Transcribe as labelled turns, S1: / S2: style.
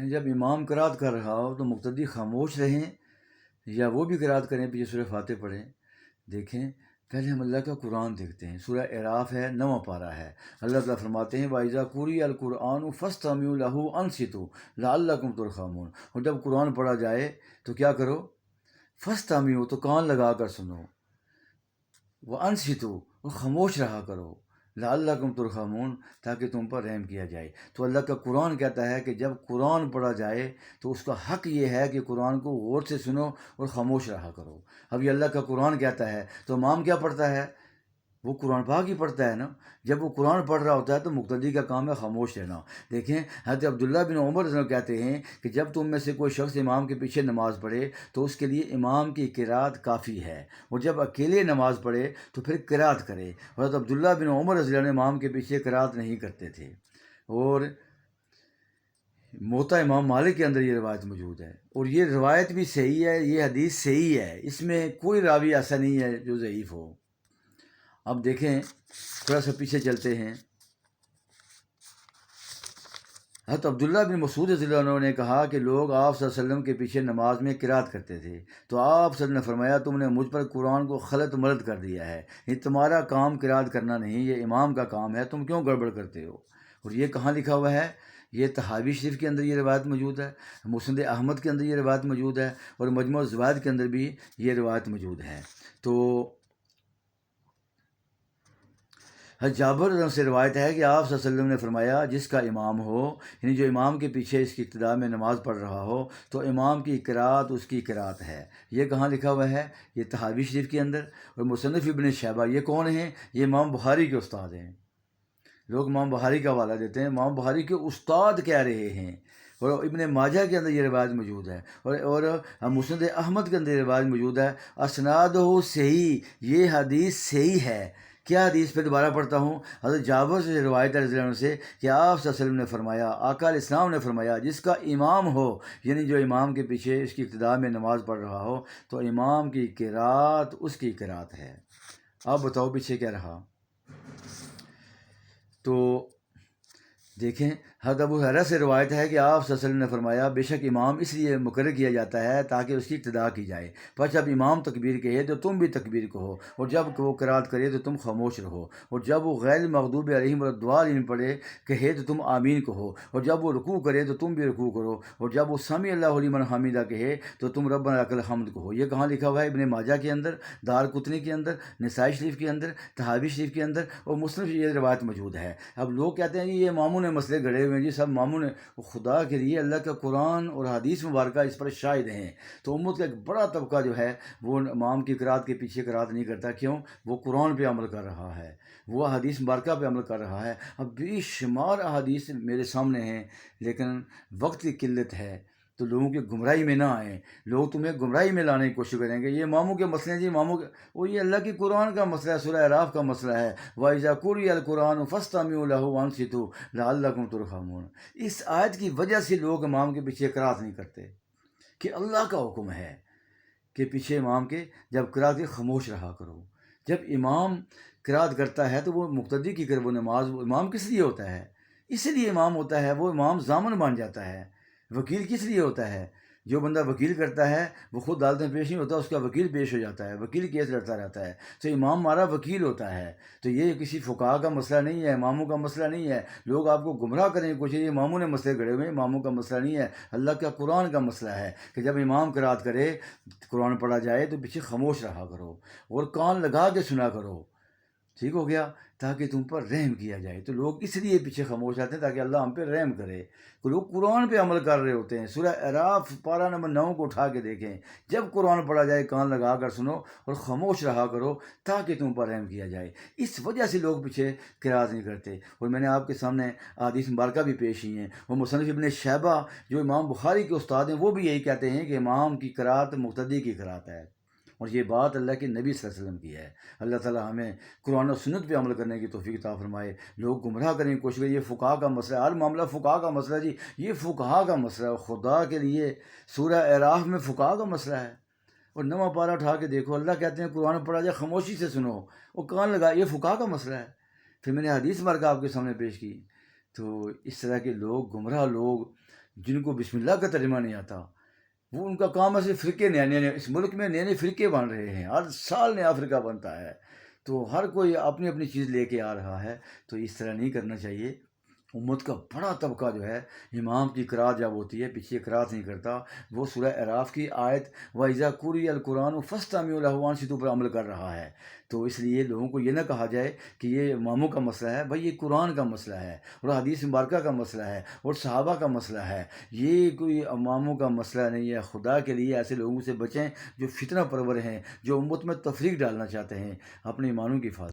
S1: یعنی جب امام قرات کر رہا ہو تو مقتدی خاموش رہیں یا وہ بھی قرات کریں، پیچھے سورہ فاتح پڑھیں۔ دیکھیں پہلے ہم اللہ کا قرآن دیکھتے ہیں، سورہ اعراف ہے، 9واں پارہ ہے۔ اللہ تعالیٰ فرماتے ہیں وَإِذَا قُرِئَ الْقُرْآنُ فَاسْتَمِعُوا لَهُ وَأَنصِتُوا لَعَلَّكُمْ تُرْحَمُونَ۔ اور جب قرآن پڑھا جائے تو کیا کرو؟ فَاسْتَمِعُوا، تو کان لگا کر سنو، وَأَنصِتُوا، اور خاموش رہا کرو، لعلکم ترحمون، تاکہ تم پر رحم کیا جائے۔ تو اللہ کا قرآن کہتا ہے کہ جب قرآن پڑھا جائے تو اس کا حق یہ ہے کہ قرآن کو غور سے سنو اور خاموش رہا کرو۔ اب یہ اللہ کا قرآن کہتا ہے تو امام کیا پڑھتا ہے؟ وہ قرآن پاک ہی پڑھتا ہے نا۔ جب وہ قرآن پڑھ رہا ہوتا ہے تو مقتدی کا کام ہے خاموش رہنا۔ دیکھیں حضرت عبداللہ بن عمر رضی اللہ عنہ کہتے ہیں کہ جب تم میں سے کوئی شخص امام کے پیچھے نماز پڑھے تو اس کے لیے امام کی قرات کافی ہے، اور جب اکیلے نماز پڑھے تو پھر قرات کرے۔ حضرت عبداللہ بن عمر رضی اللہ عنہ امام کے پیچھے قرات نہیں کرتے تھے۔ اور موطا امام مالک کے اندر یہ روایت موجود ہے، اور یہ روایت بھی صحیح ہے، یہ حدیث صحیح ہے، اس میں کوئی راوی ایسا نہیں ہے جو ضعیف ہو۔ اب دیکھیں تھوڑا سا پیچھے چلتے ہیں۔ حضرت عبداللہ بن مسعود رضی اللہ عنہ نے کہا کہ لوگ آپ صلی اللہ علیہ وسلم کے پیچھے نماز میں قرات کرتے تھے، تو آپ صلی اللہ علیہ وسلم نے فرمایا تم نے مجھ پر قرآن کو خلط ملط کر دیا ہے، یہ تمہارا کام قرات کرنا نہیں، یہ امام کا کام ہے، تم کیوں گڑبڑ کرتے ہو؟ اور یہ کہاں لکھا ہوا ہے؟ یہ طحاوی شریف کے اندر یہ روایت موجود ہے، مسند احمد کے اندر یہ روایت موجود ہے، اور مجموع الزوائد کے اندر بھی یہ روایت موجود ہے۔ تو جابر رضی اللہ عنہ سے روایت ہے کہ آپ صلی اللہ علیہ وسلم نے فرمایا جس کا امام ہو، یعنی جو امام کے پیچھے اس کی ابتدا میں نماز پڑھ رہا ہو، تو امام کی قرات اس کی قرات ہے۔ یہ کہاں لکھا ہوا ہے؟ یہ طحاوی شریف کے اندر۔ اور مصنف ابن شیبہ یہ کون ہیں؟ یہ امام بخاری کے استاد ہیں۔ لوگ امام بخاری کا حوالہ دیتے ہیں، امام بخاری کے استاد کہہ رہے ہیں۔ اور ابن ماجہ کے اندر یہ روایت موجود ہے، اور مسند احمد کے اندر یہ روایت موجود ہے، اسنادہ صحیح، یہ حدیث صحیح ہے۔ کیا حدیث پہ دوبارہ پڑھتا ہوں، حضرت جابر سے روایت ہے رضی اللہ عنہ سے کہ آپ صلی اللہ علیہ وسلم نے فرمایا، آقا علیہ السلام نے فرمایا جس کا امام ہو، یعنی جو امام کے پیچھے اس کی ابتدا میں نماز پڑھ رہا ہو، تو امام کی قرات اس کی قرات ہے۔ اب بتاؤ پیچھے کیا رہا؟ تو دیکھیں حضرت ابو ہریرہ سے روایت ہے کہ آپ صلی اللہ علیہ وسلم نے فرمایا بے شک امام اس لیے مقرر کیا جاتا ہے تاکہ اس کی ابتدا کی جائے، پس جب امام تکبیر کہے تو تم بھی تکبیر کہو، اور جب وہ قرات کرے تو تم خاموش رہو، اور جب وہ غیر المغضوب علیہم ولا الضالین پڑھے کہے تو تم آمین کہو، اور جب وہ رکوع کرے تو تم بھی رکوع کرو، اور جب وہ سمیع اللہ لمن حمیدہ کہے تو تم ربنا لک الحمد کہو۔ یہ کہاں لکھا ہوا ہے؟ ابن ماجہ کے اندر، دارقطنی کے اندر، نسائی شریف کے اندر، طحاوی شریف کے اندر، اور مسلم یہ روایت موجود ہے۔ اب لوگ کہتے ہیں جی یہ اماموں نے مسئلے گھڑے ہوئے ہیں، جی سب اماموں نے، خدا کے لیے اللہ کا قرآن اور حدیث مبارکہ اس پر شاہد ہیں۔ تو امت کا ایک بڑا طبقہ جو ہے وہ امام کی قرات کے پیچھے قرات نہیں کرتا، کیوں؟ وہ قرآن پہ عمل کر رہا ہے، وہ حدیث مبارکہ پہ عمل کر رہا ہے۔ اب بے شمار احادیث میرے سامنے ہیں، لیکن وقت کی قلت ہے تو لوگوں کی گمراہی میں نہ آئیں، لوگ تمہیں گمراہی میں لانے کی کوشش کریں گے، یہ اماموں کے مسئلے ہیں، جی اماموں کے، وہ یہ اللہ کی قرآن کا مسئلہ ہے، سورہ اعراف کا مسئلہ ہے، وَإِذَا قُرِئَ الْقُرْآنُ فَاسْتَمِعُوا لَهُ وَأَنصِتُوا لَعَلَّكُمْ تُرْحَمُونَ۔ اس آیت کی وجہ سے لوگ امام کے پیچھے قرات نہیں کرتے، کہ اللہ کا حکم ہے کہ پیچھے امام کے جب قرات خاموش رہا کرو۔ جب امام قرات کرتا ہے تو وہ مقتدی کی وہ نماز، وہ امام کس لیے ہوتا ہے؟ اس لیے امام ہوتا ہے، وہ امام ضامن بن جاتا ہے۔ وکیل کس لیے ہوتا ہے؟ جو بندہ وکیل کرتا ہے وہ خود عدالت میں پیش نہیں ہوتا، اس کا وکیل پیش ہو جاتا ہے، وکیل کیس لڑتا رہتا ہے، تو امام ہمارا وکیل ہوتا ہے۔ تو یہ کسی فقہا کا مسئلہ نہیں ہے، اماموں کا مسئلہ نہیں ہے۔ لوگ آپ کو گمراہ کریں گے، کچھ یہ اماموں نے مسئلے گھڑے ہوئے ہیں، اماموں کا مسئلہ نہیں ہے، اللہ کا قرآن کا مسئلہ ہے کہ جب امام قرات کرے، قرآن پڑھا جائے تو پیچھے خاموش رہا کرو اور کان لگا کے سنا کرو، ٹھیک ہو گیا، تاکہ تم پر رحم کیا جائے۔ تو لوگ اس لیے پیچھے خاموش آتے ہیں تاکہ اللہ ہم پہ رحم کرے۔ لوگ قرآن پہ عمل کر رہے ہوتے ہیں۔ سورہ اعراف پارہ نمبر 9 کو اٹھا کے دیکھیں، جب قرآن پڑھا جائے کان لگا کر سنو اور خاموش رہا کرو تاکہ تم پر رحم کیا جائے۔ اس وجہ سے لوگ پیچھے قرات نہیں کرتے۔ اور میں نے آپ کے سامنے احادیث مبارکہ بھی پیش کی ہیں، وہ مصنف ابن شیبہ جو امام بخاری کے استاد ہیں وہ بھی یہی کہتے ہیں کہ امام کی قرات مقتدی کی قرات ہے، اور یہ بات اللہ کے نبی صلی اللہ علیہ وسلم کی ہے۔ اللہ تعالیٰ ہمیں قرآن و سنت پہ عمل کرنے کی توفیق عطا فرمائے۔ لوگ گمراہ کرنے کی کوشش کریں، یہ فقہا کا مسئلہ ہے، ہر معاملہ فقہا کا مسئلہ ہے، جی یہ فقہا کا مسئلہ ہے، خدا کے لیے سورہ اعراف میں فقہا کا مسئلہ ہے۔ اور 9واں پارہ اٹھا کے دیکھو، اللہ کہتے ہیں قرآن پڑھا جائے خاموشی سے سنو اور کان لگا، یہ فقہا کا مسئلہ ہے۔ پھر میں نے حدیث مبارکہ آپ کے سامنے پیش کی۔ تو اس طرح کے لوگ، گمراہ لوگ جن کو بسم اللہ کا ترجمہ نہیں آتا، وہ ان کا کام ہے صرف فرقے نئے اس ملک میں نئے فرقے بن رہے ہیں، ہر سال نیا فرقہ بنتا ہے، تو ہر کوئی اپنی اپنی چیز لے کے آ رہا ہے، تو اس طرح نہیں کرنا چاہیے۔ امت کا بڑا طبقہ جو ہے امام کی قرات جب ہوتی ہے پیچھے قرات نہیں کرتا، وہ سورہ اعراف کی آیت وَإِذَا قُرِئَ الْقُرْآنُ فَاسْتَمِعُوا لَهُ وَأَنصِتُوا پر عمل کر رہا ہے۔ تو اس لیے لوگوں کو یہ نہ کہا جائے کہ یہ اماموں کا مسئلہ ہے، بھائی یہ قرآن کا مسئلہ ہے اور حدیث مبارکہ کا مسئلہ ہے اور صحابہ کا مسئلہ ہے، یہ کوئی اماموں کا مسئلہ نہیں ہے۔ خدا کے لیے ایسے لوگوں سے بچیں جو فتنہ پرور ہیں، جو امت میں تفریق ڈالنا چاہتے ہیں، اپنے ایمانوں کی حفاظت